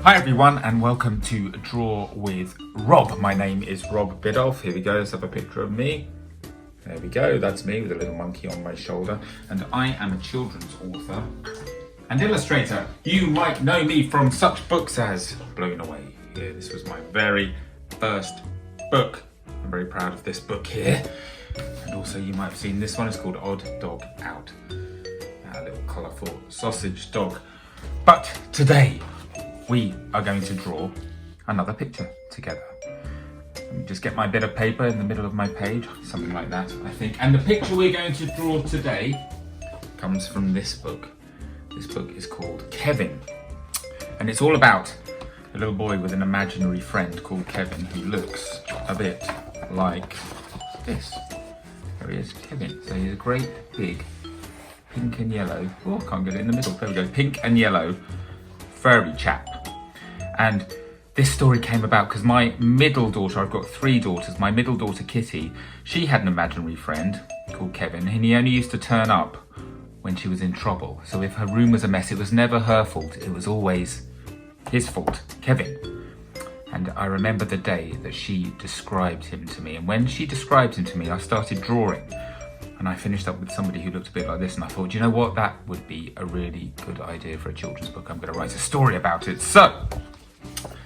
Hi everyone and welcome to Draw with Rob. My name is Rob Biddulph. Here we go, let's have a picture of me. There we go, that's me with a little monkey on my shoulder. And I am a children's author and illustrator. You might know me from such books as Blown Away. Yeah, this was my very first book. I'm very proud of this book here. And also you might have seen this one, it's called Odd Dog Out. A little colourful sausage dog. But today, we are going to draw another picture together. Let me just get my bit of paper in the middle of my page, something like that, I think. And the picture we're going to draw today comes from this book. This book is called Kevin. And it's all about a little boy with an imaginary friend called Kevin who looks a bit like this. There he is, Kevin. So he's a great big pink and yellow, oh, I can't get it in the middle, there we go, pink and yellow furry chap. And this story came about because my middle daughter, I've got three daughters, my middle daughter Kitty, she had an imaginary friend called Kevin and he only used to turn up when she was in trouble. So if her room was a mess, it was never her fault, it was always his fault, Kevin. And I remember the day that she described him to me, and when she described him to me, I started drawing. And I finished up with somebody who looked a bit like this, and I thought, you know what, that would be a really good idea for a children's book. I'm going to write a story about it. So,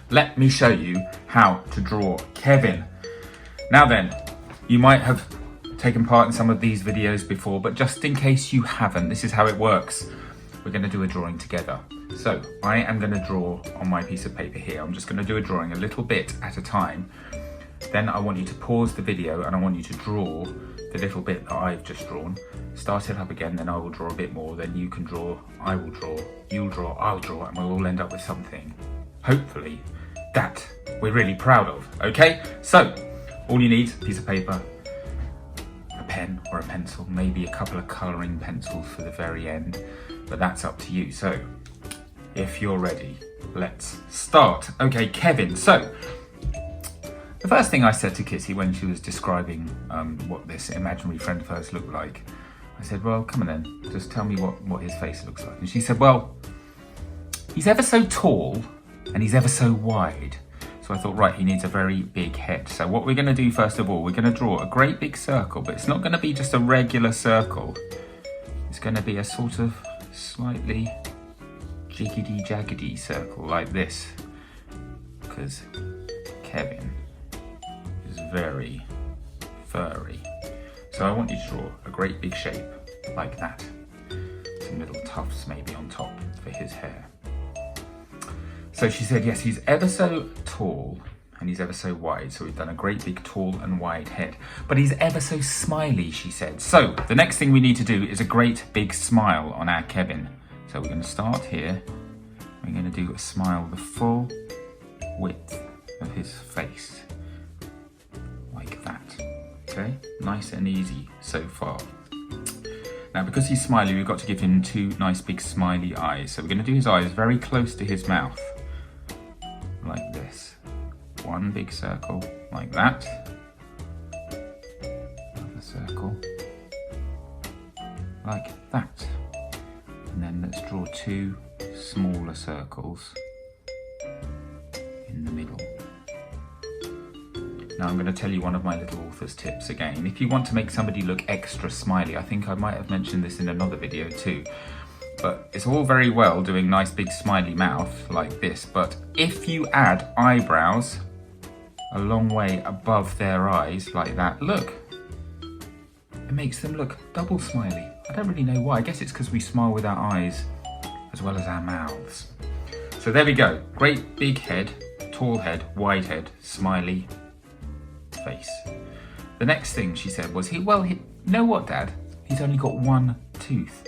let me show you how to draw Kevin. Now then, you might have taken part in some of these videos before, but just in case you haven't, this is how it works. We're going to do a drawing together. So, I am going to draw on my piece of paper here. I'm just going to do a drawing a little bit at a time. Then I want you to pause the video and I want you to draw the little bit that I've just drawn. Start it up again, then I will draw a bit more, then you can draw, I will draw, you'll draw, I'll draw, and we'll all end up with something, hopefully, that we're really proud of, okay? So, all you need is a piece of paper, a pen or a pencil, maybe a couple of colouring pencils for the very end, but that's up to you. So, if you're ready, let's start. Okay, Kevin, so, the first thing I said to Kitty when she was describing what this imaginary friend of hers looked like, I said, well, come on then, just tell me what his face looks like. And she said, well, he's ever so tall and he's ever so wide. So I thought, right, he needs a very big head. So what we're going to do first of all, we're going to draw a great big circle, but it's not going to be just a regular circle. It's going to be a sort of slightly jiggedy-jaggedy circle like this, because Kevin is very furry. So I want you to draw a great big shape like that. Some little tufts maybe on top for his hair. So she said, yes, he's ever so tall and he's ever so wide. So we've done a great big tall and wide head, but he's ever so smiley, she said. So the next thing we need to do is a great big smile on our Kevin. So we're going to start here. We're going to do a smile the full width of his face. Like that, okay? Nice and easy so far. Now because he's smiley, we've got to give him two nice big smiley eyes. So we're going to do his eyes very close to his mouth, like this. One big circle, like that. Another circle, like that. And then let's draw two smaller circles in the middle. Now I'm going to tell you one of my little author's tips again. If you want to make somebody look extra smiley, I think I might have mentioned this in another video too, but it's all very well doing nice big smiley mouth like this, but if you add eyebrows a long way above their eyes like that, look, it makes them look double smiley. I don't really know why. I guess it's because we smile with our eyes as well as our mouths. So there we go. Great big head, tall head, wide head, smiley face. The next thing she said was, you know what, Dad? He's only got one tooth.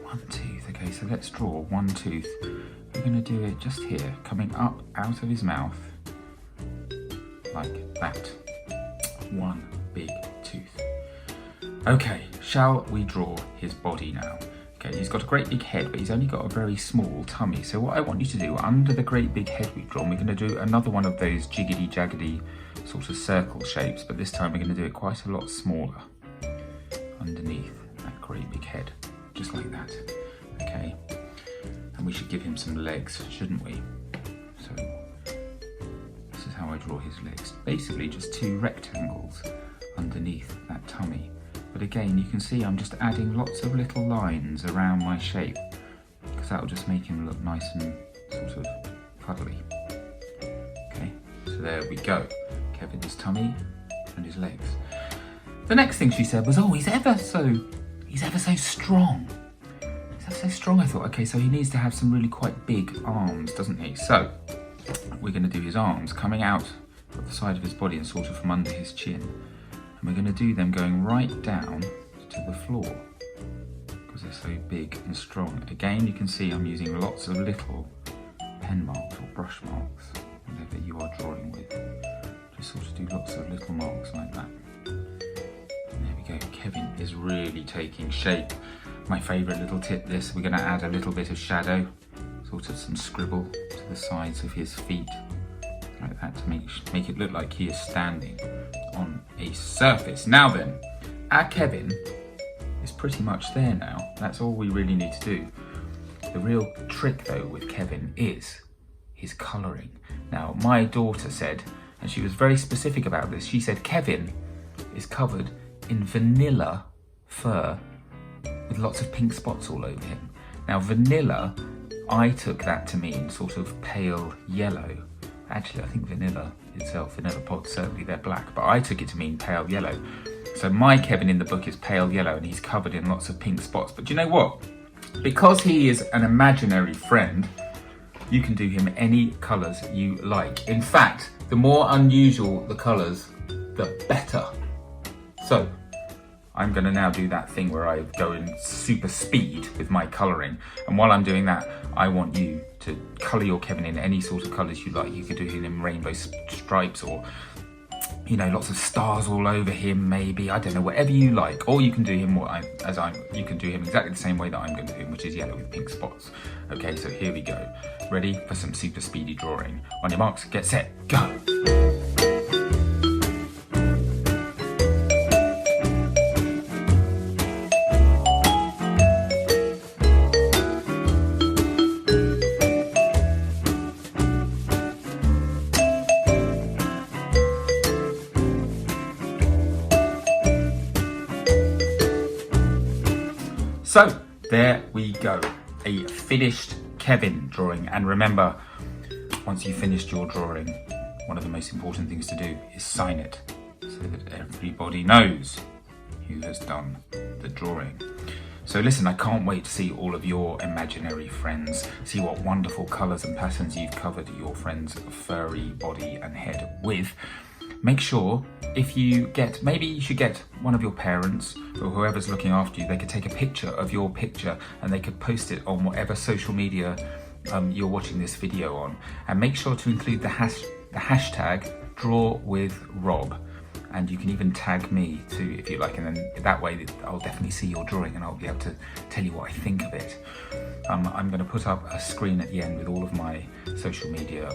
One tooth. Okay, so let's draw one tooth. We're going to do it just here, coming up out of his mouth like that. One big tooth. Okay, shall we draw his body now? Okay, he's got a great big head, but he's only got a very small tummy. So what I want you to do, under the great big head we've drawn, we're going to do another one of those jiggedy-jaggedy sort of circle shapes, but this time we're going to do it quite a lot smaller underneath that great big head, just like that. Okay, and we should give him some legs, shouldn't we? So this is how I draw his legs. Basically just two rectangles underneath that tummy. But again, you can see I'm just adding lots of little lines around my shape because that will just make him look nice and sort of cuddly. Okay, so there we go. Kevin's tummy and his legs. The next thing she said was, oh, he's ever so strong. He's ever so strong. I thought, okay, so he needs to have some really quite big arms, doesn't he? So we're going to do his arms coming out of the side of his body and sort of from under his chin. And we're going to do them going right down to the floor because they're so big and strong. Again, you can see I'm using lots of little pen marks or brush marks, whatever you are drawing with. Just sort of do lots of little marks like that. And there we go. Kevin is really taking shape. My favourite little tip this, we're going to add a little bit of shadow, sort of some scribble to the sides of his feet. Like that to make it look like he is standing on a surface. Now then, our Kevin is pretty much there now. That's all we really need to do. The real trick though with Kevin is his colouring. Now my daughter said, and she was very specific about this, she said Kevin is covered in vanilla fur with lots of pink spots all over him. Now vanilla, I took that to mean sort of pale yellow. Actually, I think vanilla itself, vanilla pods, certainly they're black, but I took it to mean pale yellow. So my Kevin in the book is pale yellow and he's covered in lots of pink spots. But do you know what? Because he is an imaginary friend, you can do him any colours you like. In fact, the more unusual the colours, the better. So I'm going to now do that thing where I go in super speed with my colouring. And while I'm doing that, I want you to colour your Kevin in any sort of colours you like. You could do him in rainbow stripes or, you know, lots of stars all over him, maybe. I don't know, whatever you like. Or you can do him you can do him exactly the same way that I'm going to do him, which is yellow with pink spots. Okay, so here we go. Ready for some super speedy drawing? On your marks, get set, go! So there we go, a finished Kevin drawing. And remember, once you've finished your drawing, one of the most important things to do is sign it so that everybody knows who has done the drawing. So listen, I can't wait to see all of your imaginary friends, see what wonderful colours and patterns you've covered your friend's furry body and head with. Make sure, if you get, maybe you should get one of your parents or whoever's looking after you, they could take a picture of your picture and they could post it on whatever social media you're watching this video on. And make sure to include the hashtag #DrawWithRob. And you can even tag me too if you like, and then that way I'll definitely see your drawing and I'll be able to tell you what I think of it. I'm going to put up a screen at the end with all of my social media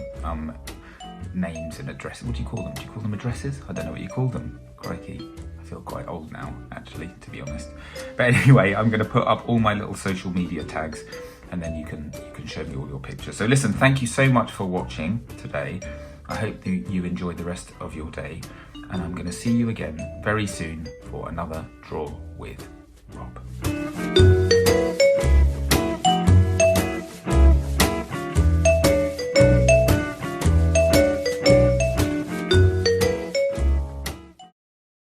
names and addresses. What do you call them? Do you call them addresses? I don't know what you call them. Crikey, I feel quite old now, actually, to be honest. But anyway, I'm going to put up all my little social media tags, and then you can show me all your pictures. So listen, thank you so much for watching today. I hope that you enjoy the rest of your day, and I'm going to see you again very soon for another Draw with Rob.